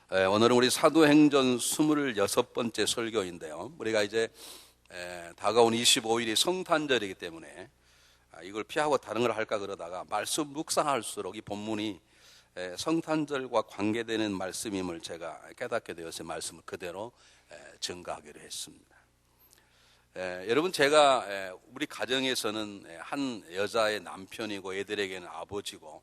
오늘은 우리 사도행전 26번째 설교인데요. 우리가 이제 다가온 25일이 성탄절이기 때문에 이걸 피하고 다른 걸 할까 그러다가 말씀 묵상할수록 이 본문이 성탄절과 관계되는 말씀임을 제가 깨닫게 되어서 말씀을 그대로 증거하기로 했습니다. 여러분, 제가 우리 가정에서는 한 여자의 남편이고 애들에게는 아버지고,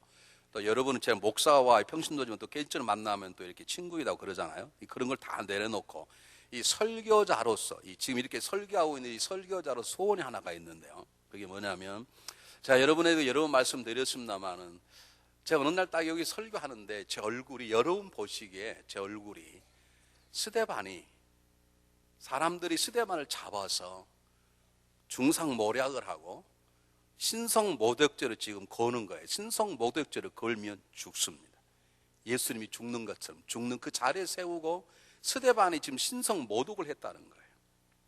또 여러분은 제 목사와 평신도지만 또 개인적으로 만나면 또 이렇게 친구이라고 그러잖아요. 그런 걸 다 내려놓고 이 설교자로서, 지금 이렇게 설교하고 있는 이 설교자로 소원이 하나가 있는데요. 그게 뭐냐면, 제가 여러분에게 여러 번 말씀드렸습니다만은, 제가 어느 날 딱 여기 설교하는데 제 얼굴이, 여러분 보시기에 제 얼굴이 스데반이, 사람들이 스데반을 잡아서 중상모략을 하고 신성모독죄를 지금 거는 거예요. 신성모독죄를 걸면 죽습니다. 예수님이 죽는 것처럼 죽는 그 자리에 세우고 스데반이 지금 신성모독을 했다는 거예요.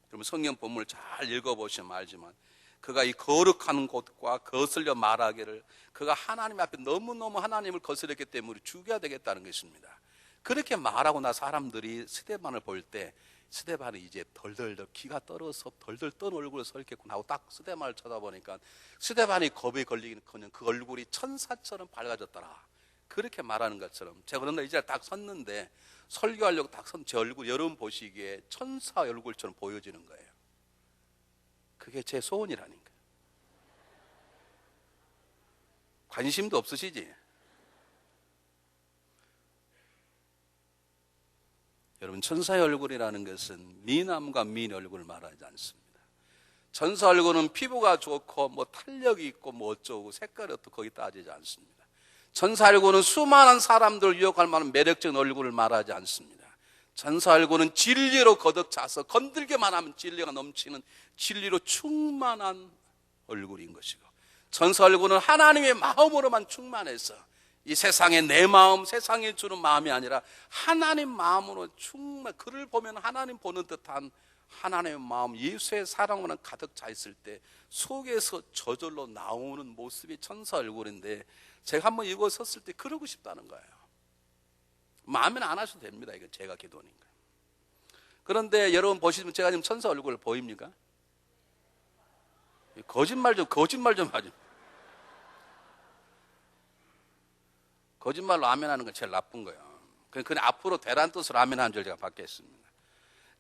그러면 성경 본문을 잘 읽어보시면 알지만, 그가 이 거룩한 곳과 거슬려 말하기를, 그가 하나님 앞에 너무너무 하나님을 거스렸기 때문에 죽여야 되겠다는 것입니다. 그렇게 말하고 나 사람들이 스데반을 볼 때, 스데반이 이제 덜덜덜 기가 떨어서 덜덜 떤 얼굴을 서 있겠구나 하고 딱 스데반을 쳐다보니까 스데반이 겁에 걸리기는커녕 그 얼굴이 천사처럼 밝아졌더라. 그렇게 말하는 것처럼 제가 그런데 이제 딱 섰는데, 설교하려고 딱 선 제 얼굴, 여러분 보시기에 천사 얼굴처럼 보여지는 거예요. 그게 제 소원이라니까. 관심도 없으시지? 여러분, 천사의 얼굴이라는 것은 미남과 미인의 얼굴을 말하지 않습니다. 천사 얼굴은 피부가 좋고 뭐 탄력이 있고 뭐 어쩌고 색깔이 어떻고 거기 따지지 않습니다. 천사 얼굴은 수많은 사람들을 유혹할 만한 매력적인 얼굴을 말하지 않습니다. 천사 얼굴은 진리로 거듭 차서 건들기만 하면 진리가 넘치는 진리로 충만한 얼굴인 것이고, 천사 얼굴은 하나님의 마음으로만 충만해서 이 세상에 내 마음, 세상에 주는 마음이 아니라 하나님 마음으로 충만, 그를 보면 하나님 보는 듯한 하나님의 마음, 예수의 사랑으로 가득 차 있을 때 속에서 저절로 나오는 모습이 천사 얼굴인데, 제가 한번 이거 섰을 때 그러고 싶다는 거예요. 마음에는 안 하셔도 됩니다. 이건 제가 기도니까. 그런데 여러분 보시면 제가 지금 천사 얼굴 보입니까? 거짓말 좀 하죠. 거짓말로 아멘 하는 건 제일 나쁜 거예요. 그냥 앞으로 되란 뜻으로 아멘 하는 줄 제가 받겠습니다.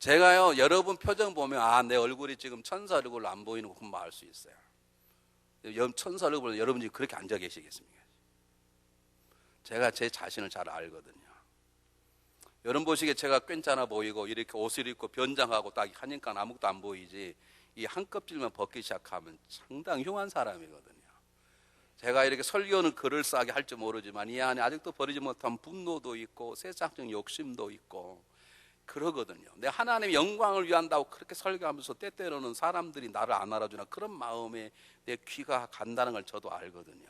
제가요, 여러분 표정 보면 내 얼굴이 지금 천사 얼굴로 안 보이는 거 금방 알 수 있어요. 천사 얼굴로 여러분이 그렇게 앉아 계시겠습니까? 제가 제 자신을 잘 알거든요. 여러분 보시기에 제가 괜찮아 보이고 이렇게 옷을 입고 변장하고 딱 하니까 아무것도 안 보이지, 이 한 껍질만 벗기 시작하면 상당히 흉한 사람이거든요. 제가 이렇게 설교는 그럴싸하게 할 줄 모르지만 이 안에 아직도 버리지 못한 분노도 있고 세상적 욕심도 있고 그러거든요. 내 하나님의 영광을 위한다고 그렇게 설교하면서 때때로는 사람들이 나를 안 알아주나 그런 마음에 내 귀가 간다는 걸 저도 알거든요.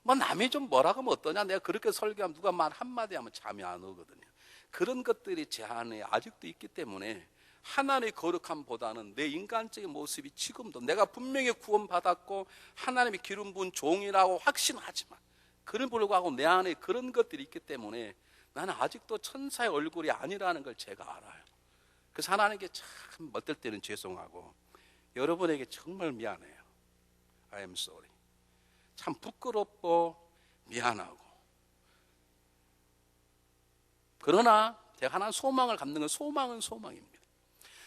뭐 남이 좀 뭐라고 하면 어떠냐, 내가 그렇게 설교하면 누가 말 한마디 하면 잠이 안 오거든요. 그런 것들이 제 안에 아직도 있기 때문에 하나님의 거룩함보다는 내 인간적인 모습이 지금도, 내가 분명히 구원받았고 하나님의 기름 부은 종이라고 확신하지만 그런 불구하고 내 안에 그런 것들이 있기 때문에 나는 아직도 천사의 얼굴이 아니라는 걸 제가 알아요. 그래서 하나님께 참 어떨 때는 죄송하고 여러분에게 정말 미안해요. I am sorry. 참 부끄럽고 미안하고, 그러나 제가 하나 소망을 갖는 건, 소망은 소망입니다.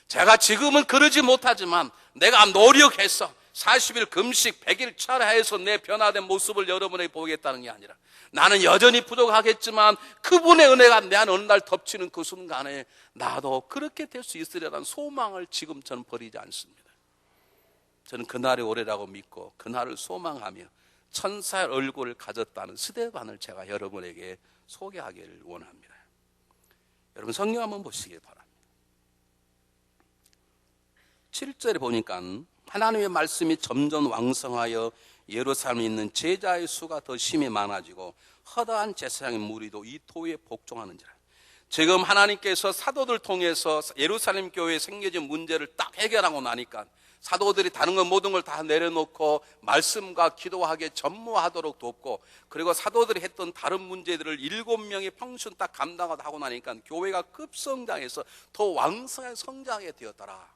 제가 지금은 그러지 못하지만 내가 노력해서 40일 금식 100일 철야해서 내 변화된 모습을 여러분에게 보이겠다는 게 아니라, 나는 여전히 부족하겠지만 그분의 은혜가 내 안에 어느 날 덮치는 그 순간에 나도 그렇게 될 수 있으리라는 소망을 지금 저는 버리지 않습니다. 저는 그날이 오래라고 믿고 그날을 소망하며 천사의 얼굴을 가졌다는 스데반을 제가 여러분에게 소개하기를 원합니다. 여러분 성경 한번 보시기 바랍니다. 7절에 보니까 하나님의 말씀이 점점 왕성하여 예루살렘에 있는 제자의 수가 더 심히 많아지고 허다한 제사장의 무리도 이 도에 복종하는지라. 지금 하나님께서 사도들 통해서 예루살렘 교회에 생겨진 문제를 딱 해결하고 나니까 사도들이 다른 것 모든 걸 다 내려놓고 말씀과 기도하기에 전무하도록 돕고, 그리고 사도들이 했던 다른 문제들을 7명의 평신 딱 감당하고 나니까 교회가 급성장해서 더 왕성하게 성장하게 되었더라.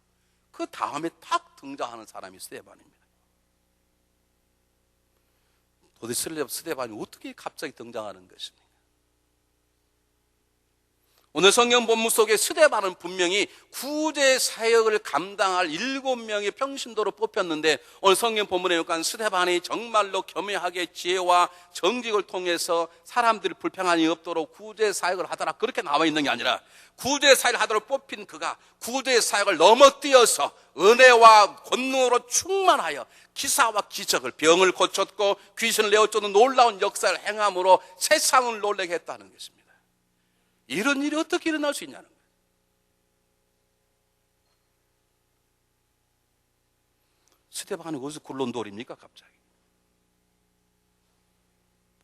그 다음에 탁 등장하는 사람이 스데반입니다. 도대체 스데반이 어떻게 갑자기 등장하는 것입니까? 오늘 성경 본문 속에 스데반은 분명히 구제 사역을 감당할 7명의 평신도로 뽑혔는데, 오늘 성경 본문에 보니까 스데반이 정말로 겸허하게 지혜와 정직을 통해서 사람들이 불평함이 없도록 구제 사역을 하더라, 그렇게 나와 있는 게 아니라, 구제 사역을 하도록 뽑힌 그가 구제 사역을 넘어뛰어서 은혜와 권능으로 충만하여 기사와 기적을, 병을 고쳤고 귀신을 내어쫓는 놀라운 역사를 행함으로 세상을 놀라게 했다는 것입니다. 이런 일이 어떻게 일어날 수 있냐는 거예요. 스데반이 어디서 굴론돌입니까 갑자기?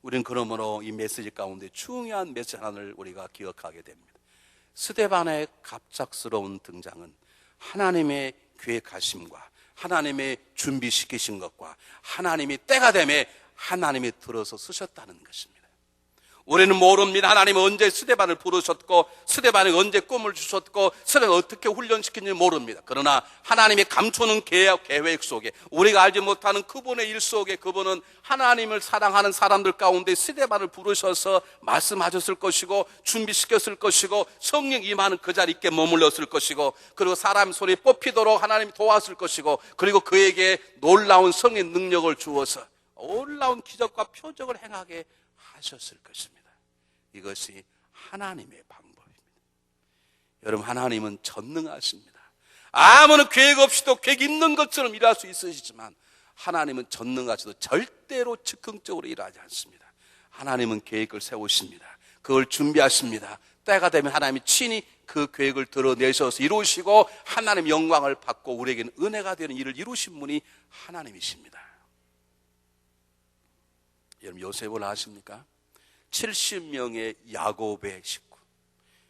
우리는 그러므로 이 메시지 가운데 중요한 메시지 하나를 우리가 기억하게 됩니다. 스데반의 갑작스러운 등장은 하나님의 계획하심과 하나님의 준비시키신 것과 하나님이 때가 되매 하나님이 들어서 쓰셨다는 것입니다. 우리는 모릅니다. 하나님은 언제 스데반을 부르셨고 스데반이 언제 꿈을 주셨고 스데반을 어떻게 훈련시키는지 모릅니다. 그러나 하나님이 감추는 계획 속에, 우리가 알지 못하는 그분의 일 속에, 그분은 하나님을 사랑하는 사람들 가운데 스데반을 부르셔서 말씀하셨을 것이고 준비시켰을 것이고 성령 임하는 그 자리에 있게 머물렀을 것이고, 그리고 사람 손이 뽑히도록 하나님이 도왔을 것이고, 그리고 그에게 놀라운 성의 능력을 주어서 놀라운 기적과 표적을 행하게 하셨을 것입니다. 이것이 하나님의 방법입니다. 여러분, 하나님은 전능하십니다. 아무런 계획 없이도 계획 있는 것처럼 일할 수 있으시지만 하나님은 전능하시도 절대로 즉흥적으로 일하지 않습니다. 하나님은 계획을 세우십니다. 그걸 준비하십니다. 때가 되면 하나님이 친히 그 계획을 드러내셔서 이루시고 하나님의 영광을 받고 우리에게는 은혜가 되는 일을 이루신 분이 하나님이십니다. 여러분, 요셉을 아십니까? 70명의 야곱의 식구,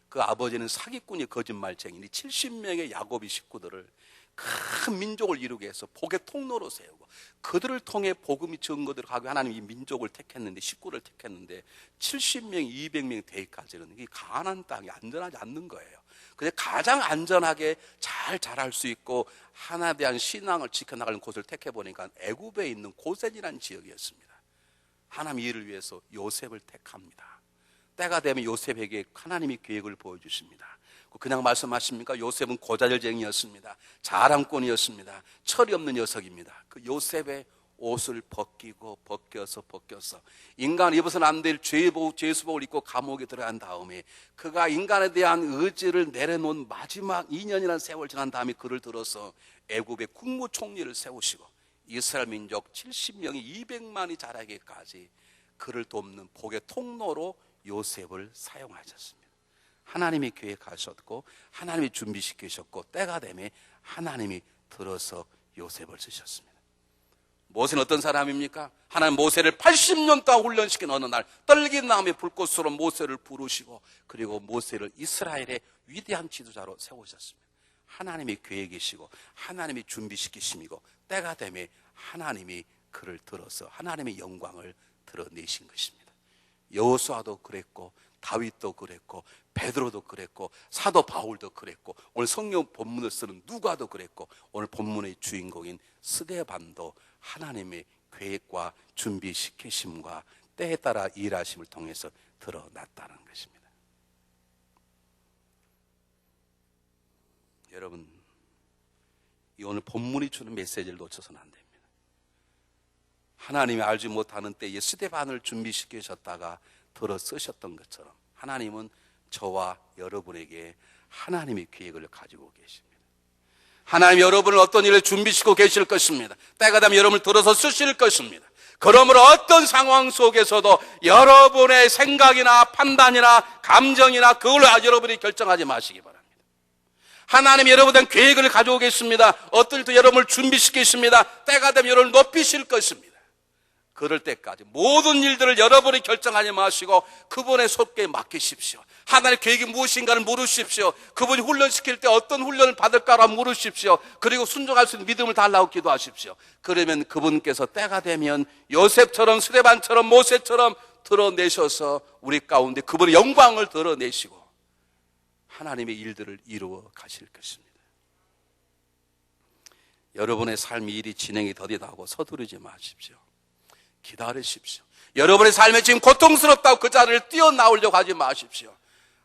그 아버지는 사기꾼이 거짓말쟁이니 70명의 야곱의 식구들을 큰 민족을 이루게 해서 복의 통로로 세우고 그들을 통해 복음이 증거되도록 하고 하나님이 이 민족을 택했는데, 식구를 택했는데 70명, 200명 되기까지는 이 가나안 땅이 안전하지 않는 거예요. 그래서 가장 안전하게 잘 자랄 수 있고 하나님에 대한 신앙을 지켜나가는 곳을 택해보니까 애굽에 있는 고센이라는 지역이었습니다. 하나님 이를 위해서 요셉을 택합니다. 때가 되면 요셉에게 하나님이 계획을 보여주십니다. 그냥 말씀하십니까? 요셉은 고자질쟁이였습니다. 자랑꾼이었습니다. 철이 없는 녀석입니다. 그 요셉의 옷을 벗겨서 인간 입어서는 안 될 죄수복을 입고 감옥에 들어간 다음에 그가 인간에 대한 의지를 내려놓은 마지막 2년이라는 세월 지난 다음에 그를 들어서 애굽의 국무총리를 세우시고 이스라엘 민족 70명이 200만이 자라기까지 그를 돕는 복의 통로로 요셉을 사용하셨습니다. 하나님이 계획하셨고 하나님이 준비시키셨고 때가 되면 하나님이 들어서 요셉을 쓰셨습니다. 모세는 어떤 사람입니까? 하나님 모세를 80년 동안 훈련시킨 어느 날 떨긴 나무의 불꽃으로 모세를 부르시고 그리고 모세를 이스라엘의 위대한 지도자로 세우셨습니다. 하나님이 계획이시고 하나님이 준비시키심이고 때가 되면 하나님이 그를 들어서 하나님의 영광을 드러내신 것입니다. 여호수아도 그랬고 다윗도 그랬고 베드로도 그랬고 사도 바울도 그랬고 오늘 성경 본문을 쓰는 누가도 그랬고 오늘 본문의 주인공인 스데반도 하나님의 계획과 준비시키심과 때에 따라 일하심을 통해서 드러났다는 것입니다. 여러분, 이 오늘 본문이 주는 메시지를 놓쳐서는 안 됩니다. 하나님이 알지 못하는 때에 스데반을 준비시키셨다가 들어 쓰셨던 것처럼 하나님은 저와 여러분에게 하나님의 계획을 가지고 계십니다. 하나님 여러분을 어떤 일을 준비시키고 계실 것입니다. 때가 되면 여러분을 들어서 쓰실 것입니다. 그러므로 어떤 상황 속에서도 여러분의 생각이나 판단이나 감정이나 그걸로 여러분이 결정하지 마시기 바랍니다. 하나님이 여러분에 대한 계획을 가지고 계십니다. 어떨 때 여러분을 준비시키십니다. 때가 되면 여러분을 높이실 것입니다. 그럴 때까지 모든 일들을 여러분이 결정하지 마시고 그분의 손께 맡기십시오. 하나님의 계획이 무엇인가를 물으십시오. 그분이 훈련시킬 때 어떤 훈련을 받을까라 물으십시오. 그리고 순종할 수 있는 믿음을 달라고 기도하십시오. 그러면 그분께서 때가 되면 요셉처럼 스데반처럼 모세처럼 드러내셔서 우리 가운데 그분의 영광을 드러내시고 하나님의 일들을 이루어 가실 것입니다. 여러분의 삶의 일이 진행이 더디다고 서두르지 마십시오. 기다리십시오. 여러분의 삶에 지금 고통스럽다고 그 자리를 뛰어나오려고 하지 마십시오.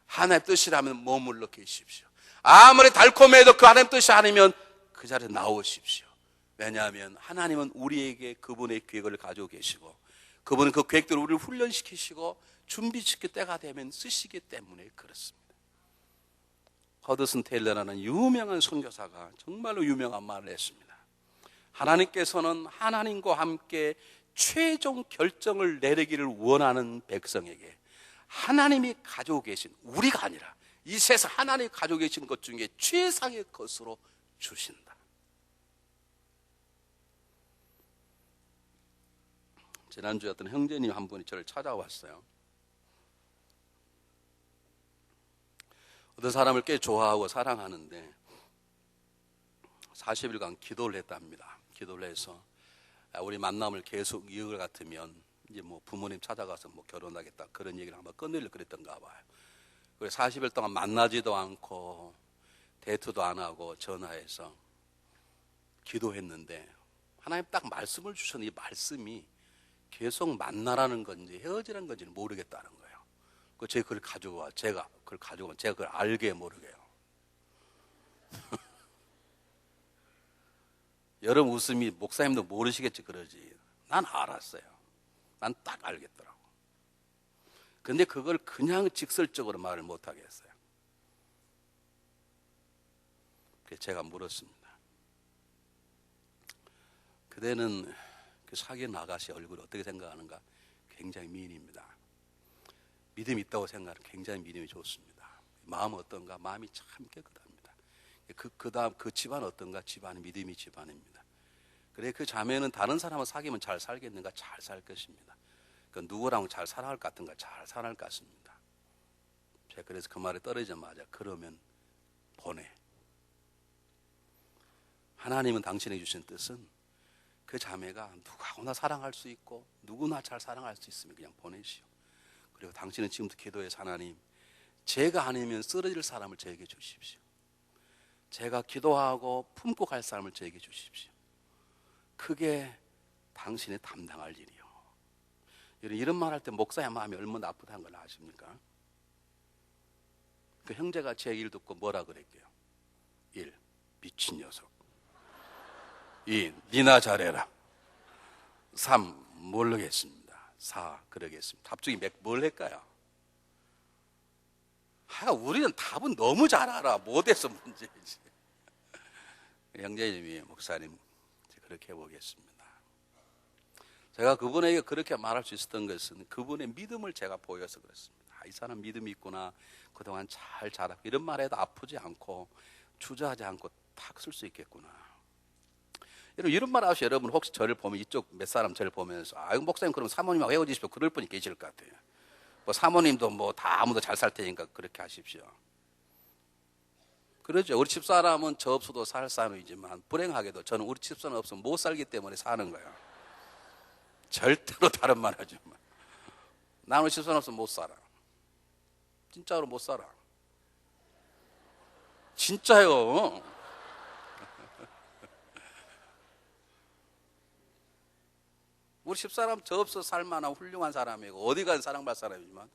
하나님의 뜻이라면 머물러 계십시오. 아무리 달콤해도 그 하나님의 뜻이 아니면 그 자리에 나오십시오. 왜냐하면 하나님은 우리에게 그분의 계획을 가지고 계시고 그분은 그 계획대로 우리를 훈련시키시고 준비시킬 때가 되면 쓰시기 때문에 그렇습니다. 허드슨 테일러라는 유명한 선교사가 정말로 유명한 말을 했습니다. 하나님께서는 하나님과 함께 최종 결정을 내리기를 원하는 백성에게 하나님이 가지고 계신, 우리가 아니라 이 세상 하나님이 가지고 계신 것 중에 최상의 것으로 주신다. 지난주에 어떤 형제님 한 분이 저를 찾아왔어요. 어떤 사람을 꽤 좋아하고 사랑하는데 40일간 기도를 했답니다. 기도를 해서 우리 만남을 계속 이어갈 같으면 이제 뭐 부모님 찾아가서 뭐 결혼하겠다 그런 얘기를 한번 꺼내려고 그랬던가 봐요. 그래서 40일 동안 만나지도 않고 데이트도 안 하고 전화해서 기도했는데 하나님 딱 말씀을 주셨는데 이 말씀이 계속 만나라는 건지 헤어지라는 건지는 모르겠다는 거예요. 제가 그걸 가지고 와. 제가 그걸 알게 모르게요. 여러분 웃음이 목사님도 모르시겠지 그러지. 난 알았어요. 난 딱 알겠더라고. 근데 그걸 그냥 직설적으로 말을 못 하겠어요. 그래서 제가 물었습니다. 그대는 그 사귄 아가씨 얼굴을 어떻게 생각하는가? 굉장히 미인입니다. 믿음이 있다고 생각하는 굉장히 믿음이 좋습니다. 마음은 어떤가? 마음이 참 깨끗합니다. 그 다음 그 집안 어떤가? 집안은 믿음이 집안입니다. 그래 그 자매는 다른 사람을 사귀면 잘 살겠는가? 잘 살 것입니다. 그 누구랑 잘 살아갈 것 같은가? 잘 살아갈 것 같습니다. 제가 그래서 그 말에 떨어지자마자 그러면 보내. 하나님은 당신에게 주신 뜻은 그 자매가 누구나 사랑할 수 있고 누구나 잘 사랑할 수 있으면 그냥 보내시오. 그리고 당신은 지금부터 기도해서 하나님, 제가 아니면 쓰러질 사람을 저에게 주십시오. 제가 기도하고 품고 갈 사람을 저에게 주십시오. 그게 당신의 담당할 일이요. 이런 말 할 때 목사의 마음이 얼마나 아프다는 걸 아십니까? 그 형제가 제 일 듣고 뭐라 그랬게요? 1. 미친 녀석. 2. 니나 잘해라. 3. 모르겠습니다. 4. 그러겠습니다. 답중에 뭘 할까요? 우리는 답은 너무 잘 알아. 못해서 문제지. 형제님이 목사님 그렇게 해보겠습니다. 제가 그분에게 그렇게 말할 수 있었던 것은 그분의 믿음을 제가 보여서 그렇습니다. 이 사람 믿음이 있구나. 그동안 잘 자랐고 이런 말에도 아프지 않고 주저하지 않고 탁 쓸 수 있겠구나. 이런 말 하셔. 여러분 혹시 저를 보면 이쪽 몇 사람 저를 보면서 목사님 그럼 사모님하고 헤어지십시오. 그럴 분이 계실 것 같아요. 뭐 사모님도 뭐 다 아무도 잘 살 테니까 그렇게 하십시오. 그러죠. 우리 집사람은 저 없어도 살 사람이지만 불행하게도 저는 우리 집사람 없으면 못 살기 때문에 사는 거예요. 절대로 다른 말 하지 마. 나는 우리 집사람 없으면 못 살아. 진짜로 못 살아. 진짜요. 우리 집사람 저 없어 살만한 훌륭한 사람이고 어디 간 사랑받을 사람이지만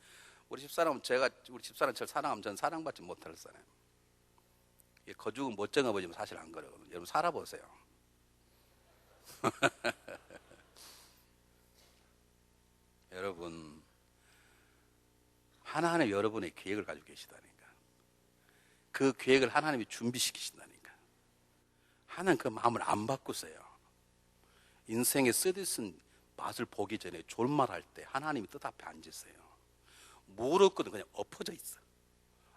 우리 집사람은 우리 집사람 저를 사랑하면 저는 사랑받지 못할 사람. 거죽은 못 정해보지만 사실 안 그러거든요. 여러분 살아보세요. 여러분 하나님 여러분의 계획을 가지고 계시다니까. 그 계획을 하나님이 준비시키신다니까. 하나님 그 마음을 안 바꾸세요. 인생의 쓰디쓴 맛을 보기 전에 졸말할 때 하나님이 뜻 앞에 앉으세요. 모르거든 그냥 엎어져 있어.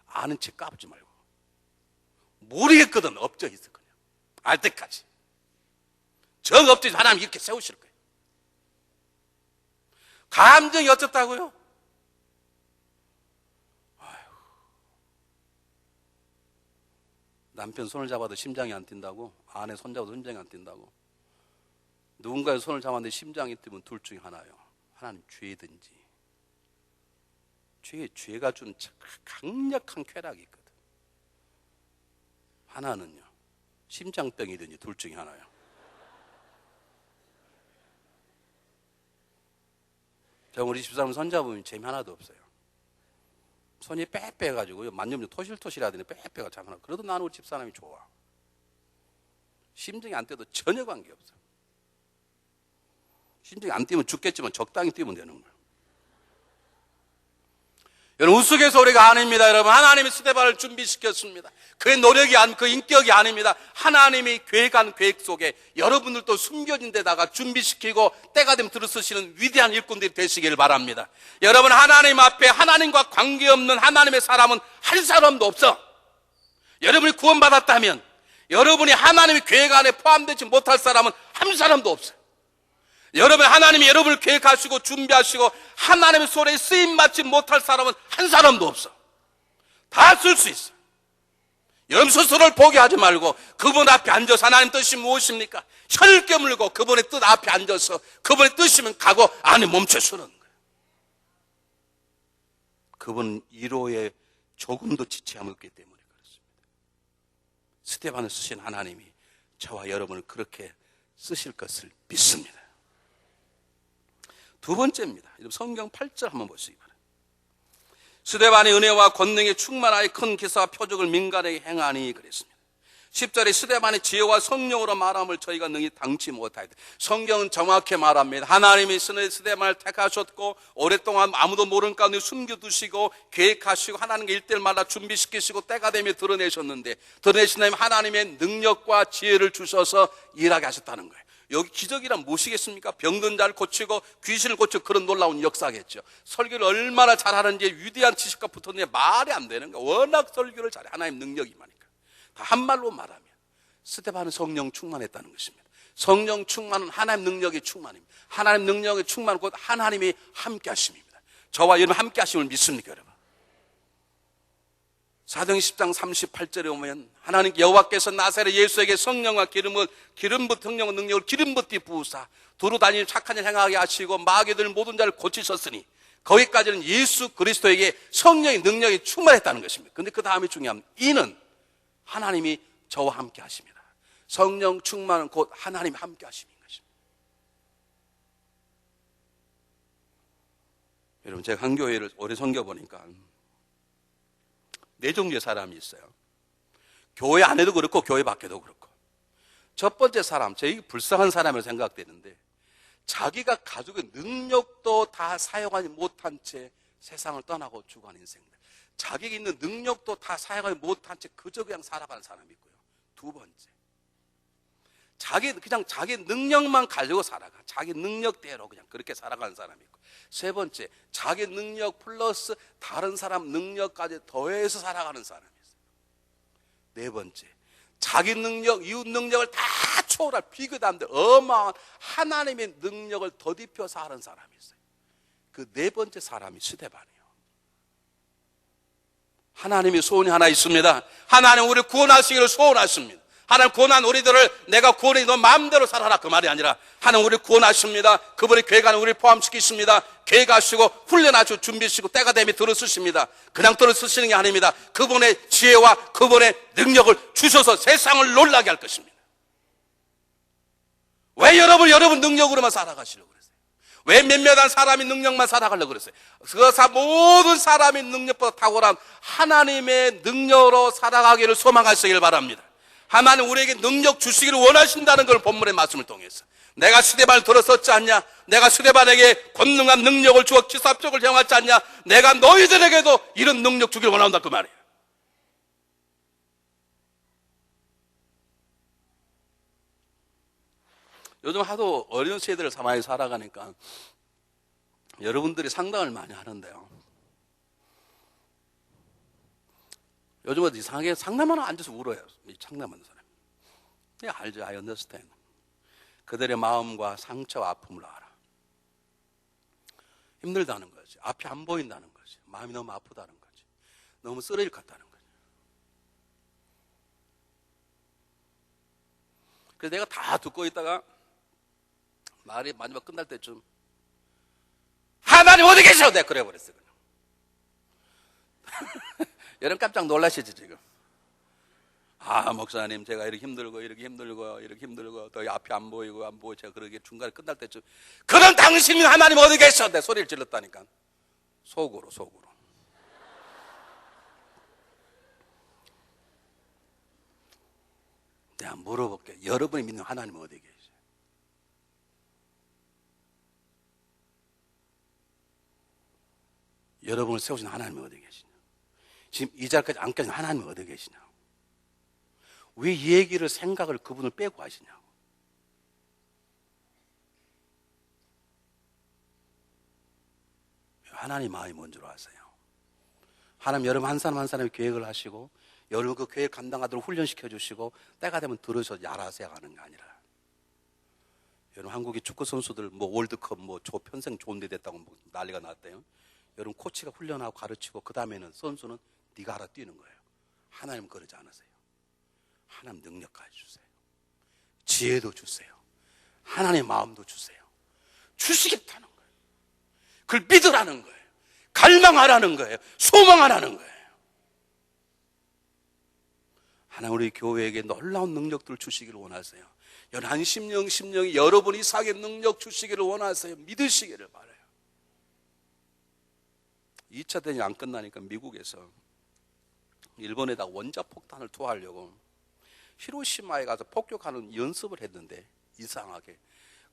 아는 척 까불지 말고. 모르겠거든 엎져 있어 그냥. 알 때까지. 정 엎져 있어 하나님 이렇게 세우실 거예요. 감정이 어떻다고요? 남편 손을 잡아도 심장이 안 뛴다고? 아내 손 잡아도 심장이 안 뛴다고? 누군가의 손을 잡았는데 심장이 뛰면 둘 중에 하나예요. 하나는 죄든지. 죄가 준 강력한 쾌락이 있거든. 하나는요, 심장병이든지 둘 중에 하나예요. 제가 우리 집사람 손잡으면 재미 하나도 없어요. 손이 빼빼가지고 만져면 토실토실하더니 빼빼가 장난하고. 그래도 나는 우리 집사람이 좋아. 심장이 안 뛰어도 전혀 관계없어. 심장이 안 뛰면 죽겠지만 적당히 뛰면 되는 거예요. 여러분, 우스갯소리가 아닙니다. 여러분, 하나님이 스데반을 준비시켰습니다. 그의 노력이 그 인격이 아닙니다. 하나님이 계획한 계획 속에 여러분들도 숨겨진 데다가 준비시키고 때가 되면 들어서시는 위대한 일꾼들이 되시길 바랍니다. 여러분, 하나님 앞에 하나님과 관계없는 하나님의 사람은 한 사람도 없어. 여러분이 구원받았다면 여러분이 하나님의 계획 안에 포함되지 못할 사람은 한 사람도 없어요. 여러분, 하나님이 여러분을 계획하시고 준비하시고 하나님의 손에 쓰임 받지 못할 사람은 한 사람도 없어. 다 쓸 수 있어. 여러분 스스로를 포기하지 말고 그분 앞에 앉아서 하나님 뜻이 무엇입니까? 혀를 깨물고 그분의 뜻 앞에 앉아서 그분의 뜻이면 가고 안에 멈춰서는 거예요. 그분은 이로에 조금도 지체함이 없기 때문에 그렇습니다. 스데반을 쓰신 하나님이 저와 여러분을 그렇게 쓰실 것을 믿습니다. 두 번째입니다. 성경 8절 한번 보시기 바랍니다. 스데반의 은혜와 권능에 충만하여 큰 기사와 표적을 민간에게 행하니 그랬습니다. 10절에 스데반의 지혜와 성령으로 말함을 저희가 능히 당치 못하였다. 성경은 정확히 말합니다. 하나님이 스데반을 택하셨고 오랫동안 아무도 모르는 가운데 숨겨두시고 계획하시고 하나님께 일대일마다 준비시키시고 때가 되면 드러내셨는데 드러내신 하나님의 능력과 지혜를 주셔서 일하게 하셨다는 거예요. 여기 기적이란 무엇이겠습니까? 병든 자를 고치고 귀신을 고치고 그런 놀라운 역사겠죠. 설교를 얼마나 잘하는지 위대한 지식과 붙었는지 말이 안 되는 거예요. 워낙 설교를 잘해. 하나님 능력이 많으니까. 다 한말로 말하면 스데반은 성령 충만했다는 것입니다. 성령 충만은 하나님 능력의 충만입니다. 하나님 능력의 충만은 곧 하나님이 함께 하심입니다. 저와 여러분 함께 하심을 믿습니까, 여러분? 사도행 10장 38절에 보면 하나님 여호와께서 나사렛 예수에게 성령과 성령의 능력을 기름 붓기 부으사 두루 다니는 착한 일 행하게 하시고 마귀들 모든 자를 고치셨으니 거기까지는 예수 그리스도에게 성령의 능력이 충만했다는 것입니다. 그런데 그 다음이 중요합니다. 이는 하나님이 저와 함께 하십니다. 성령 충만은 곧 하나님 함께 하심인 것입니다. 여러분, 제가 한 교회를 오래 섬겨보니까 네 종류의 사람이 있어요. 교회 안에도 그렇고 교회 밖에도 그렇고. 첫 번째 사람, 제일 불쌍한 사람으로 생각되는데 자기가 가지고 능력도 다 사용하지 못한 채 세상을 떠나고 죽어가는 인생들. 자기가 있는 능력도 다 사용하지 못한 채 그저 그냥 살아가는 사람이 있고요. 두 번째, 그냥 자기 능력만 가지고 살아가. 자기 능력대로 그냥 그렇게 살아가는 사람이 있고. 세 번째, 자기 능력 플러스 다른 사람 능력까지 더해서 살아가는 사람이 있어요. 네 번째, 자기 능력, 이웃 능력을 다 초월할 비교도 어마어마한 하나님의 능력을 덧입혀 사는 사람이 있어요. 그 네 번째 사람이 스데반이에요. 하나님의 소원이 하나 있습니다. 하나님 우리를 구원하시기를 소원하십니다. 하나님 구원한 우리들을 내가 구원해 너 마음대로 살아라 그 말이 아니라 하나님 우리를 구원하십니다. 그분의 계획안에 우리를 포함시키십니다. 계획하시고 훈련하시고 준비하시고 때가 되면 들어쓰십니다. 그냥 들어쓰시는 게 아닙니다. 그분의 지혜와 그분의 능력을 주셔서 세상을 놀라게 할 것입니다. 왜 여러분 능력으로만 살아가시려고 그랬어요? 왜 몇몇한 사람이 능력만 살아가려고 그랬어요? 모든 사람이 능력보다 탁월한 하나님의 능력으로 살아가기를 소망하시길 바랍니다. 하나님 우리에게 능력 주시기를 원하신다는 걸 본문의 말씀을 통해서 내가 스데반을 들었었지 않냐? 내가 스데반에게 권능한 능력을 주어 기사표적을 행하지 않냐? 내가 너희들에게도 이런 능력 주기를 원한다 그 말이에요. 요즘 하도 어려운 세대를 많이 살아가니까 여러분들이 상담을 많이 하는데요. 요즘은 이상하게 상담하러 앉아서 울어요. 상담하는 사람. 내가 알죠. I understand. 그들의 마음과 상처와 아픔을 알아. 힘들다는 거지. 앞이 안 보인다는 거지. 마음이 너무 아프다는 거지. 너무 쓰러질 것 같다는 거지. 그래서 내가 다 듣고 있다가 말이 마지막 끝날 때쯤 하나님 어디 계셔? 내가 그래 버렸어. 여러분 깜짝 놀라시지 지금? 아, 목사님 제가 이렇게 힘들고 더 앞이 안 보이고 제가 그러게 중간에 끝날 때쯤 그럼 당신이 하나님 어디 계셔? 내 소리를 질렀다니까. 속으로 내가 물어볼게. 여러분이 믿는 하나님 어디 계세요? 여러분을 세우신 하나님이 어디 계시냐? 지금 이 자리까지 앉게 된 하나님이 어디 계시냐? 왜 이 얘기를 생각을 그분을 빼고 하시냐고. 하나님 마음이 뭔 줄 아세요? 하나님 여러분 한 사람 한 사람이 계획을 하시고 여러분 그 계획 감당하도록 훈련시켜 주시고 때가 되면 들어서 야라세요 하는 게 아니라 여러분 한국의 축구 선수들 뭐 월드컵 뭐 평생 좋은 데 됐다고 뭐 난리가 났대요. 여러분 코치가 훈련하고 가르치고 그 다음에는 선수는 네가 알아 뛰는 거예요. 하나님 그러지 않으세요. 하나님 능력까지 주세요. 지혜도 주세요. 하나님의 마음도 주세요. 주시겠다는 거예요. 그걸 믿으라는 거예요. 갈망하라는 거예요. 소망하라는 거예요. 하나님 우리 교회에게 놀라운 능력들을 주시기를 원하세요. 한 심령이 여러분 이상의 능력 주시기를 원하세요. 믿으시기를 바라요. 2차 대전이 안 끝나니까 미국에서 일본에다 원자폭탄을 투하하려고 히로시마에 가서 폭격하는 연습을 했는데 이상하게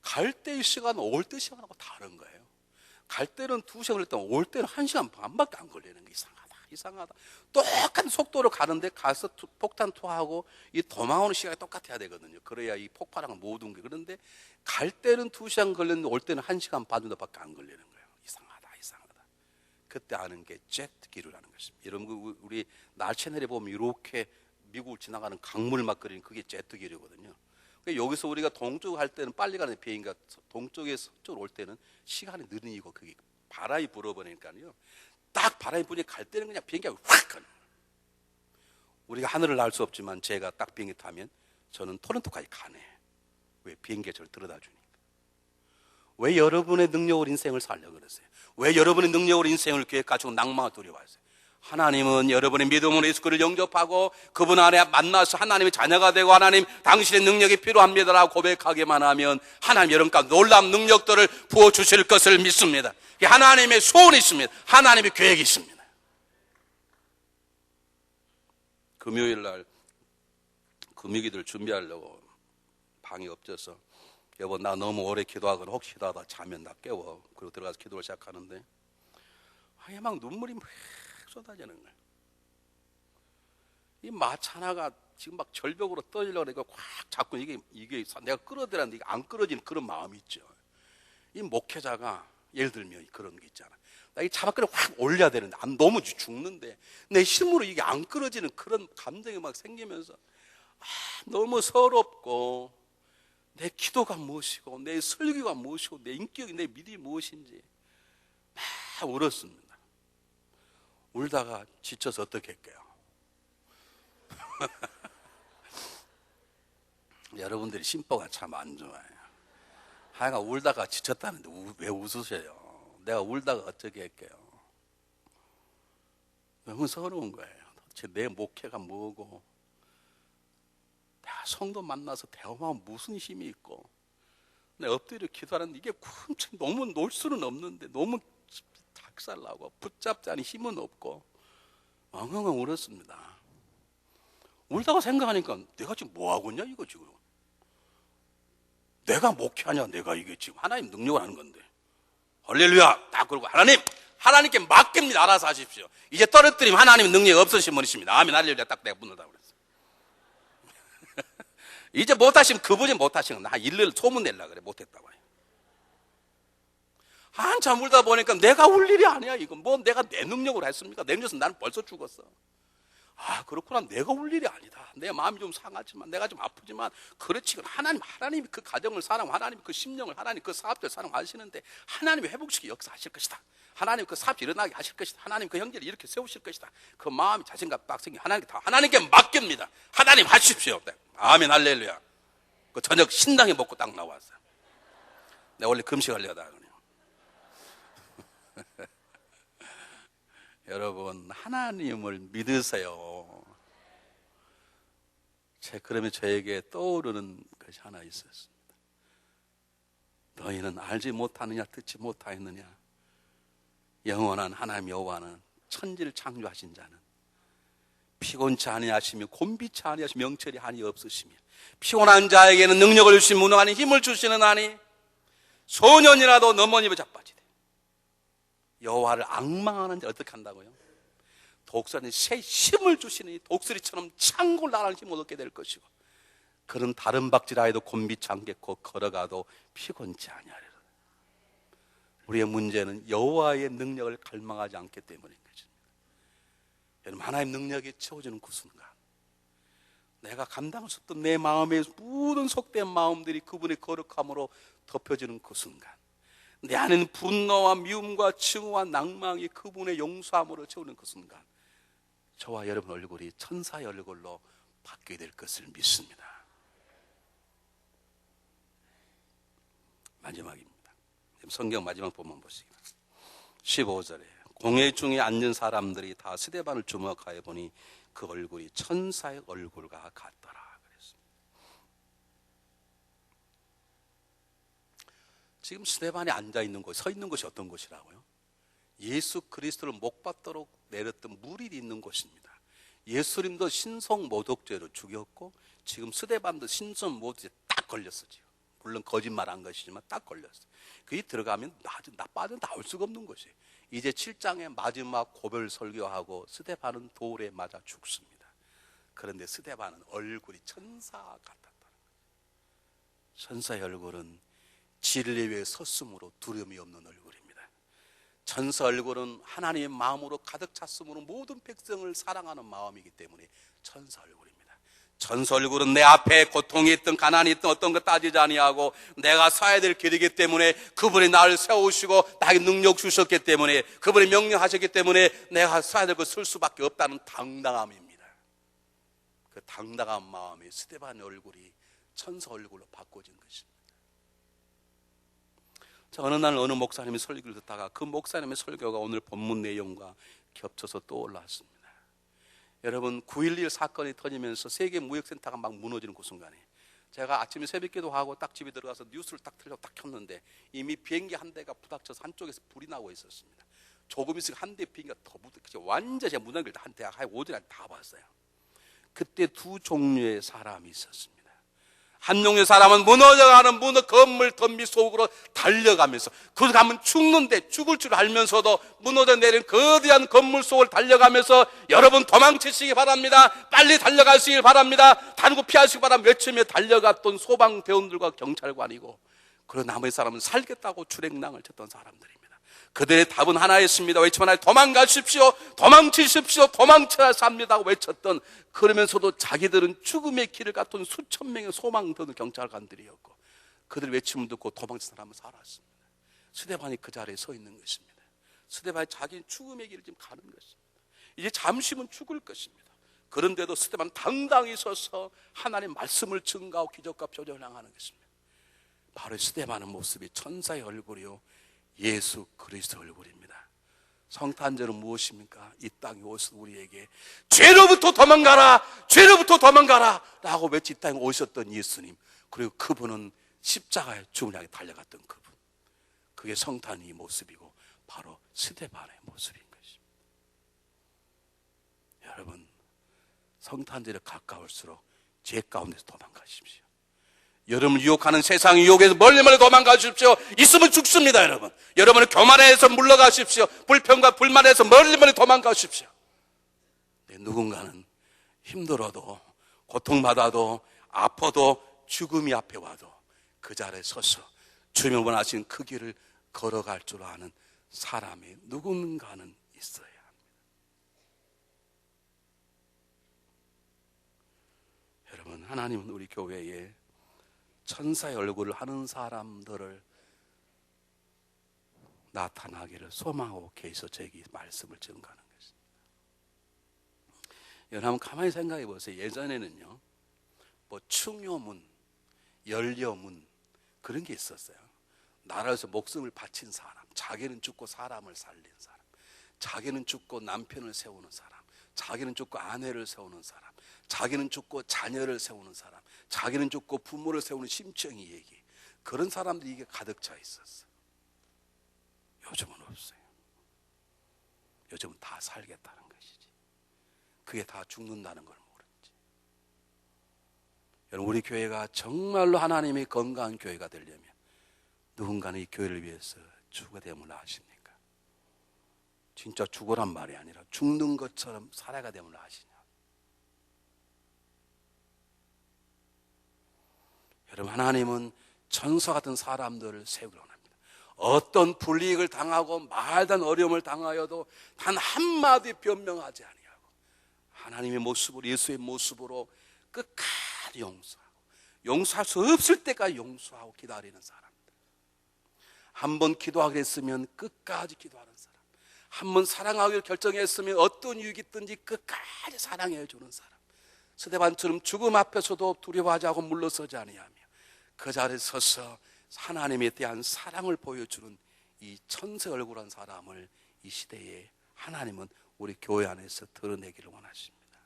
갈 때의 시간은 올 때 시간하고 다른 거예요. 갈 때는 2시간을 했더니 올 때는 1시간 반밖에 안 걸리는 게 이상하다. 똑같은 속도로 가는데 가서 폭탄 투하하고 이 도망오는 시간이 똑같아야 되거든요. 그래야 이 폭발하고 모든 게. 그런데 갈 때는 2시간 걸렸는데 올 때는 1시간 반 정도밖에 안 걸리는 거예요. 이상하다. 그때 아는 게 제트기류라는 것입니다. 여러분 우리 날 채널에 보면 이렇게 미국을 지나가는 강물 막 그리는 그게 제트기류거든요. 그러니까 여기서 우리가 동쪽 할 때는 빨리 가는 비행기가 동쪽에서 서쪽으로 올 때는 시간이 느리고 그게 바람이 불어버리니까요. 딱 바람이 부니까 갈 때는 그냥 비행기가 확 가는 거예요. 우리가 하늘을 날 수 없지만 제가 딱 비행기 타면 저는 토론토까지 가네. 왜? 비행기가 저를 들여다 주니까. 왜 여러분의 능력으로 인생을 살려고 그러세요? 왜 여러분의 능력으로 인생을 계획하시고 낭만을 두려워하세요? 하나님은 여러분의 믿음으로 예수를 영접하고 그분 안에 만나서 하나님의 자녀가 되고 하나님 당신의 능력이 필요합니다라고 고백하기만 하면 하나님 여러분과 놀라운 능력들을 부어주실 것을 믿습니다. 하나님의 소원이 있습니다. 하나님의 계획이 있습니다. 금요일 날 금요기도를 준비하려고 방이 없어서 여보 나 너무 오래 기도하거나 혹시 기도하다 자면 나 깨워. 그리고 들어가서 기도를 시작하는데 아예 막 눈물이 막 쏟아지는 거예요. 이 마차 하나가 지금 막 절벽으로 떠지려고 그러니까 확 자꾸 이게 내가 끌어들였는데 이게 안 끌어지는 그런 마음이 있죠. 이 목회자가 예를 들면 그런 게 있잖아. 나 이 자박근을 확 올려야 되는데 너무 죽는데 내 힘으로 이게 안 끌어지는 그런 감정이 막 생기면서 너무 서럽고 내 기도가 무엇이고 내 설교가 무엇이고 내 인격이 내 믿음이 무엇인지 막 울었습니다. 울다가 지쳐서 어떻게 할게요? 여러분들이 심보가 참 안 좋아요. 하여간 울다가 지쳤다는데 왜 웃으세요? 내가 울다가 어떻게 할게요? 너무 서러운 거예요. 도대체 내 목회가 뭐고 내가 성도 만나서 대화하면 무슨 힘이 있고 내가 엎드려 기도하는데 이게 너무 놀 수는 없는데 너무 작살나고 붙잡자니 힘은 없고 엉엉엉 울었습니다. 울다가 생각하니까 내가 지금 뭐하고 있냐 이거 지금. 내가 목회하냐 내가 이게 지금 하나님 능력을 하는 건데 할렐루야 딱 그러고 하나님께 맡깁니다. 알아서 하십시오. 이제 떨어뜨리면 하나님 능력이 없으신 분이십니다. 아멘 할렐루야 딱 내가 문을 닫고 그랬어요. 이제 못하시면 그분이 못하시면 나 일을 소문내려고 그래. 못했다고 해요. 한참 울다 보니까 내가 울 일이 아니야 이거. 뭐 내가 내 능력으로 했습니까? 내 능력에서 나는 벌써 죽었어. 아, 그렇구나. 내가 울 일이 아니다. 내 마음이 좀 상하지만, 내가 좀 아프지만, 그렇지. 하나님이 그 가정을 사랑하고, 하나님이 그 심령을, 하나님 그 사업자를 사랑하시는데, 하나님이 회복시키 역사하실 것이다. 하나님 그 사업이 일어나게 하실 것이다. 하나님 그 형제를 이렇게 세우실 것이다. 그 마음이 자신감 딱 생기, 하나님께 맡깁니다. 하나님 하십시오. 아멘, 할렐루야. 그 저녁 신당에 먹고 딱 나왔어요. 내가 원래 금식하려다가 그냥. 여러분, 하나님을 믿으세요. 그러면 저에게 떠오르는 것이 하나 있었습니다. 너희는 알지 못하느냐, 듣지 못하였느냐. 영원한 하나님 여호와는 천지를 창조하신 자는 피곤치 아니하시며 곤비치 아니하시며 명철이 한이 없으시며 피곤한 자에게는 능력을 주시며 무능한 힘을 주시는 하니 소년이라도 넘어니 입에 자빠지되. 여호와를 앙망하는 자 어떻게 한다고요? 독수리는 새 힘을 주시니 독수리처럼 창골 나라는 힘을 얻게 될 것이고 그런 다른 박질하여도 곤비치 않겠고 걸어가도 피곤치 아니하리라. 우리의 문제는 여호와의 능력을 갈망하지 않기 때문인 것입니다. 여러분, 하나님 능력이 채워지는 그 순간 내가 감당할 수 없던 내 마음의 모든 속된 마음들이 그분의 거룩함으로 덮여지는 그 순간 내 안에는 분노와 미움과 증오와 낭망이 그분의 용서함으로 채우는 그 순간 저와 여러분 얼굴이 천사의 얼굴로 바뀌게 될 것을 믿습니다. 마지막입니다. 성경 마지막 본문 보시기 바랍니다. 15절에 공회 중에 앉은 사람들이 다 스데반을 주목하여 보니 그 얼굴이 천사의 얼굴과 같더라 그랬습니다. 지금 스데반이 앉아있는 곳, 서 있는 곳이 어떤 곳이라고요? 예수 그리스도를 못 받도록 내렸던 무리이 있는 곳입니다. 예수님도 신성 모독죄로 죽였고 지금 스데반도 신성 모독죄 딱 걸렸어. 지금 물론 거짓말한 것이지만 딱 걸렸어. 그게 들어가면 빠져 나올 수가 없는 것이에요. 이제 7장의 마지막 고별 설교하고 스데반은 돌에 맞아 죽습니다. 그런데 스데반은 얼굴이 천사 같았다. 천사의 얼굴은 진리 위에 섰으므로 두려움이 없는 얼굴입니다. 천사 얼굴은 하나님의 마음으로 가득 찼으므로 모든 백성을 사랑하는 마음이기 때문에 천사 얼굴입니다. 천사 얼굴은 내 앞에 고통이 있든 가난이 있든 어떤 것 따지지 아니하고 내가 서야 될 길이기 때문에 그분이 나를 세우시고 나에게 능력 주셨기 때문에 그분이 명령하셨기 때문에 내가 서야 될 것 쓸 수밖에 없다는 당당함입니다. 그 당당한 마음이 스데반의 얼굴이 천사 얼굴로 바꿔진 것입니다. 자, 어느 날 어느 목사님이 설교를 듣다가 그 목사님의 설교가 오늘 본문 내용과 겹쳐서 떠올랐습니다. 여러분 9.11 사건이 터지면서 세계 무역센터가 막 무너지는 그 순간에 제가 아침에 새벽기도 하고 딱 집에 들어가서 뉴스를 딱 틀려고 딱 켰는데 이미 비행기 한 대가 부닥쳐서 한쪽에서 불이 나고 있었습니다. 조금 있으면 한 대 비행기가 더 부닥쳐 완전히 제가 문을 한 대가 오전에 다 봤어요. 그때 두 종류의 사람이 있었습니다. 한 종류의 사람은 무너져가는 건물 덤비 속으로 달려가면서 그 가면 죽는데 죽을 줄 알면서도 무너져 내린 거대한 건물 속을 달려가면서 여러분 도망치시기 바랍니다. 빨리 달려가시기 바랍니다. 다루고 피하시기 바랍니다. 외치며 달려갔던 소방대원들과 경찰관이고 그리고 나머지 사람은 살겠다고 출행랑을 쳤던 사람들입니다. 그들의 답은 하나였습니다. 외치면 도망가십시오. 도망치십시오. 도망쳐야 삽니다고 외쳤던 그러면서도 자기들은 죽음의 길을 갔던 수천 명의 소망대원 경찰관들이었고 그들 외침을 듣고 도망친 사람은 살았습니다. 스데반이 그 자리에 서 있는 것입니다. 스데반이 자기는 죽음의 길을 지금 가는 것입니다. 이제 잠시면 죽을 것입니다. 그런데도 스데반은 당당히 서서 하나님의 말씀을 증거하고 기적과 표적을 행하는 것입니다. 바로 스데반의 모습이 천사의 얼굴이요 예수 그리스도 얼굴입니다. 성탄절은 무엇입니까? 이 땅에 오셔서 우리에게 죄로부터 도망가라, 죄로부터 도망가라 라고 외치 이 땅에 오셨던 예수님, 그리고 그분은 십자가의 죽음을 향해 달려갔던 그분, 그게 성탄의 모습이고 바로 스데반의 모습인 것입니다. 여러분 성탄절에 가까울수록 죄 가운데서 도망가십시오. 여러분을 유혹하는 세상 유혹에서 멀리 도망가십시오. 있으면 죽습니다. 여러분을 교만해서 물러가십시오. 불평과 불만에서 멀리 도망가십시오. 누군가는 힘들어도 고통받아도 아파도 죽음이 앞에 와도 그 자리에 서서 주님을 원하시는 그 길을 걸어갈 줄 아는 사람이 누군가는 있어야 합니다. 하나님은 우리 교회에 천사의 얼굴을 하는 사람들을 나타나기를 소망하고 계셔서 저에게 말씀을 증거하는 것입니다. 여러분 가만히 생각해 보세요. 예전에는요, 뭐 충효문, 연료문 그런 게 있었어요. 나라에서 목숨을 바친 사람, 자기는 죽고 사람을 살린 사람, 자기는 죽고 남편을 세우는 사람, 자기는 죽고 아내를 세우는 사람, 자기는 죽고 자녀를 세우는 사람, 자기는 죽고 부모를 세우는 심청이 얘기, 그런 사람들이 이게 가득 차 있었어요. 요즘은 없어요. 요즘은 다 살겠다는 것이지, 그게 다 죽는다는 걸 모르지. 여러분, 우리 교회가 정말로 하나님의 건강한 교회가 되려면 누군가는 이 교회를 위해서 죽어야 됨을 아십니까? 진짜 죽어란 말이 아니라 죽는 것처럼 살아가 됨을 아시냐? 여러분, 하나님은 천사 같은 사람들을 세우기로 합니다. 어떤 불이익을 당하고 말도 안 어려움을 당하여도 단 한마디 변명하지 아니하고 하나님의 모습으로, 예수의 모습으로 끝까지 용서하고, 용서할 수 없을 때까지 용서하고 기다리는 사람들. 한 번 기도하기로 했으면 끝까지 기도하는 사람, 한 번 사랑하기로 결정했으면 어떤 유익이 있든지 끝까지 사랑해 주는 사람, 스데반처럼 죽음 앞에서도 두려워하지 않고 물러서지 아니하며 그 자리에 서서 하나님에 대한 사랑을 보여주는 이 천사 얼굴한 사람을 이 시대에 하나님은 우리 교회 안에서 드러내기를 원하십니다.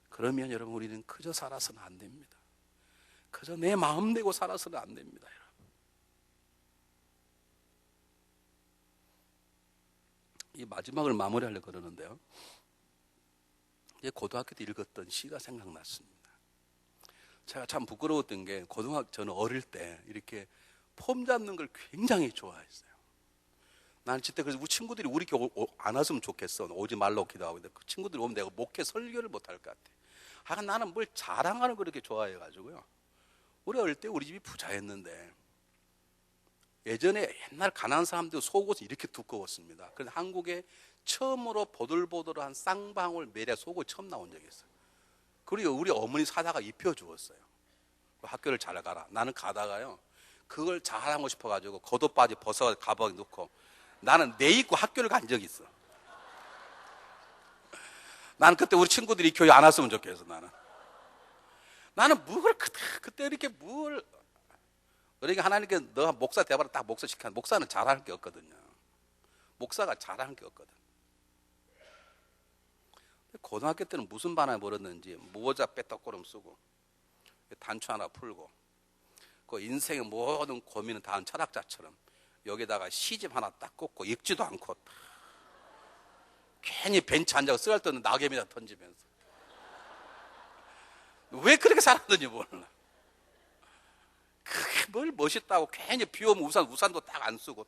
그러면 여러분, 우리는 그저 살아서는 안 됩니다. 그저 내 마음 내고 살아서는 안 됩니다. 여러분, 이 마지막을 마무리하려고 그러는데요, 이제 고등학교 때 읽었던 시가 생각났습니다. 제가 참 부끄러웠던 게, 저는 어릴 때 이렇게 폼 잡는 걸 굉장히 좋아했어요. 난 진짜 그래서 우리 친구들이 우리 교회 안 왔으면 좋겠어. 오지 말라고 기도하고 있는데 그 친구들이 오면 내가 목회 설교를 못할 것 같아. 하여간 나는 뭘 자랑하는 걸 그렇게 좋아해가지고요. 우리 어릴 때 우리 집이 부자였는데, 예전에 옛날 가난한 사람들 속옷이 이렇게 두꺼웠습니다. 그래서 한국에 처음으로 보들보들한 쌍방울 매래 속옷 처음 나온 적이 있어요. 그리고 우리 어머니 사다가 입혀주었어요. 학교를 잘 가라. 나는 가다가요, 그걸 자랑하고 싶어가지고 겉옷바지 벗어 가방에 넣고 나는 내 입고 학교를 간 적이 있어. 나는 그때 우리 친구들이 교회 안 왔으면 좋겠어. 나는 뭘 그때 이렇게 뭘, 그러니까 하나님께 너가 목사 돼봐라 딱 목사 시켜. 목사는 잘하는 게 없거든요. 목사가 잘하는 게 없거든. 고등학교 때는 무슨 반을 벌었는지 모자 빼떡고름 쓰고 단추 하나 풀고, 그 인생의 모든 고민은 다 한 철학자처럼 여기다가 시집 하나 딱 꽂고 읽지도 않고 괜히 벤치 앉아서 쓸데없는 낙엽이나 던지면서 왜 그렇게 살았는지 몰라. 그게 뭘 멋있다고 괜히 비 오면 우산도 딱 안 쓰고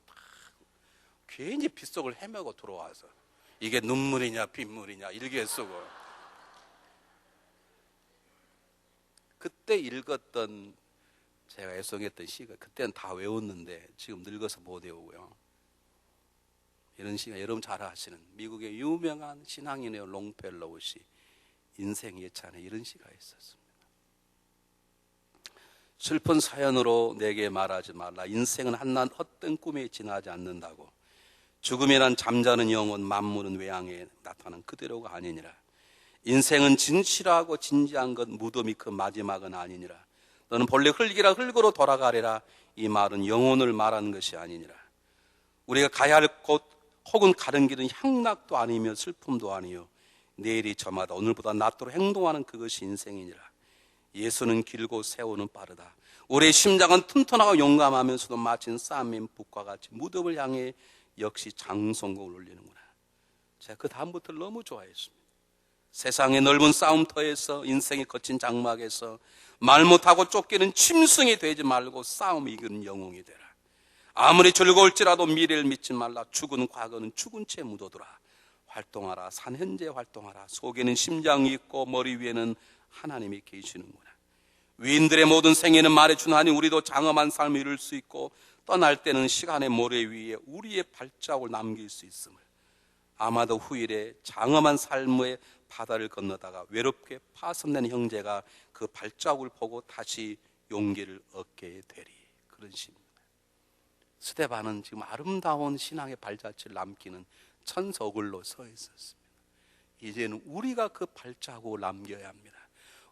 괜히 빗속을 헤매고 들어와서 이게 눈물이냐 빗물이냐 일기에 쓰고. 그때 읽었던, 제가 애송했던 시가, 그때는 다 외웠는데 지금 늙어서 못 외우고요. 이런 시가 여러분 잘 아시는 미국의 유명한 신앙인의 롱펠로우 씨 인생 예찬에 이런 시가 있었습니다. 슬픈 사연으로 내게 말하지 말라. 인생은 한낱 헛된 꿈에 지나지 않는다고. 죽음이란 잠자는 영혼, 만물은 외양에 나타난 그대로가 아니니라. 인생은 진실하고 진지한 것, 무덤이 그 마지막은 아니니라. 너는 본래 흙이라 흙으로 돌아가리라. 이 말은 영혼을 말하는 것이 아니니라. 우리가 가야 할 곳 혹은 가는 길은 향락도 아니며 슬픔도 아니요 내일이 저마다 오늘보다 낫도록 행동하는 그것이 인생이니라. 예수는 길고 세월은 빠르다. 우리의 심장은 튼튼하고 용감하면서도 마친 쌈인 북과 같이 무덤을 향해 역시 장송곡을 울리는구나. 제가 그 다음부터 너무 좋아했습니다. 세상의 넓은 싸움터에서, 인생의 거친 장막에서 말 못하고 쫓기는 짐승이 되지 말고 싸움 이기는 영웅이 되라. 아무리 즐거울지라도 미래를 믿지 말라. 죽은 과거는 죽은 채 묻어두라. 활동하라. 산 현재 활동하라. 속에는 심장이 있고 머리 위에는 하나님이 계시는구나. 위인들의 모든 생애는 말해주나니 우리도 장엄한 삶을 이룰 수 있고 떠날 때는 시간의 모래 위에 우리의 발자국을 남길 수 있음을. 아마도 후일에 장엄한 삶의 바다를 건너다가 외롭게 파손된 형제가 그 발자국을 보고 다시 용기를 얻게 되리. 그런 시입니다. 스데반은 지금 아름다운 신앙의 발자취를 남기는 천석을로 서 있었습니다. 이제는 우리가 그 발자국을 남겨야 합니다.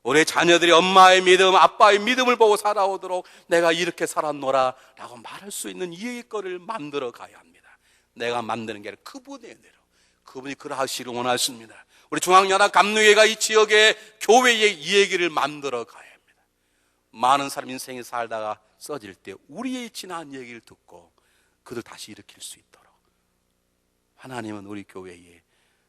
우리 자녀들이 엄마의 믿음, 아빠의 믿음을 보고 살아오도록 내가 이렇게 살았노라 라고 말할 수 있는 이야기거리를 만들어 가야 합니다. 내가 만드는 게 아니라 그분의 은혜로, 그분이 그러하시기를 원하십니다. 우리 중앙연합 감리회가 이 지역의 교회의 이 얘기를 만들어 가야 합니다. 많은 사람 인생에 살다가 써질 때 우리의 지난 얘기를 듣고 그들 다시 일으킬 수 있도록 하나님은 우리 교회에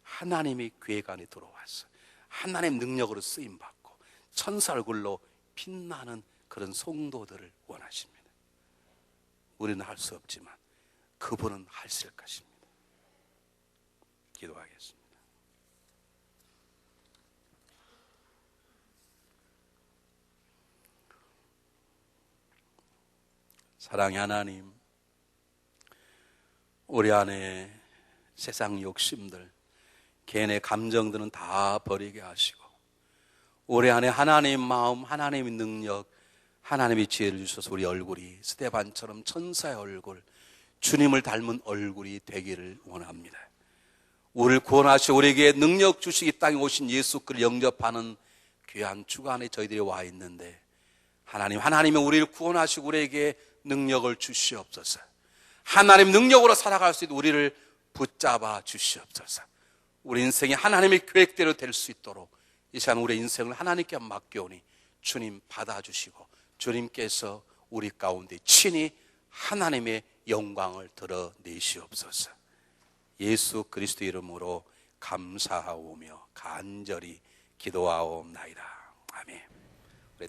하나님의 교회가 안에 들어와서 하나님의 능력으로 쓰임받고 천사 얼굴로 빛나는 그런 성도들을 원하십니다. 우리는 할 수 없지만 그분은 하실 것입니다. 기도하겠습니다. 사랑의 하나님, 우리 안에 세상 욕심들, 개인의 감정들은 다 버리게 하시고 우리 안에 하나님의 마음, 하나님의 능력, 하나님의 지혜를 주셔서 우리 얼굴이 스데반처럼 천사의 얼굴, 주님을 닮은 얼굴이 되기를 원합니다. 우리를 구원하시고 우리에게 능력 주시기 땅에 오신 예수 그를 영접하는 귀한 주간에 저희들이 와 있는데 하나님이 우리를 구원하시고 우리에게 능력을 주시옵소서. 하나님 능력으로 살아갈 수 있도록 우리를 붙잡아 주시옵소서. 우리 인생이 하나님의 계획대로 될 수 있도록 이 시간 우리 인생을 하나님께 맡겨오니 주님 받아주시고 주님께서 우리 가운데 친히 하나님의 영광을 드러내시옵소서. 예수 그리스도 이름으로 감사하오며 간절히 기도하옵나이다. 아멘.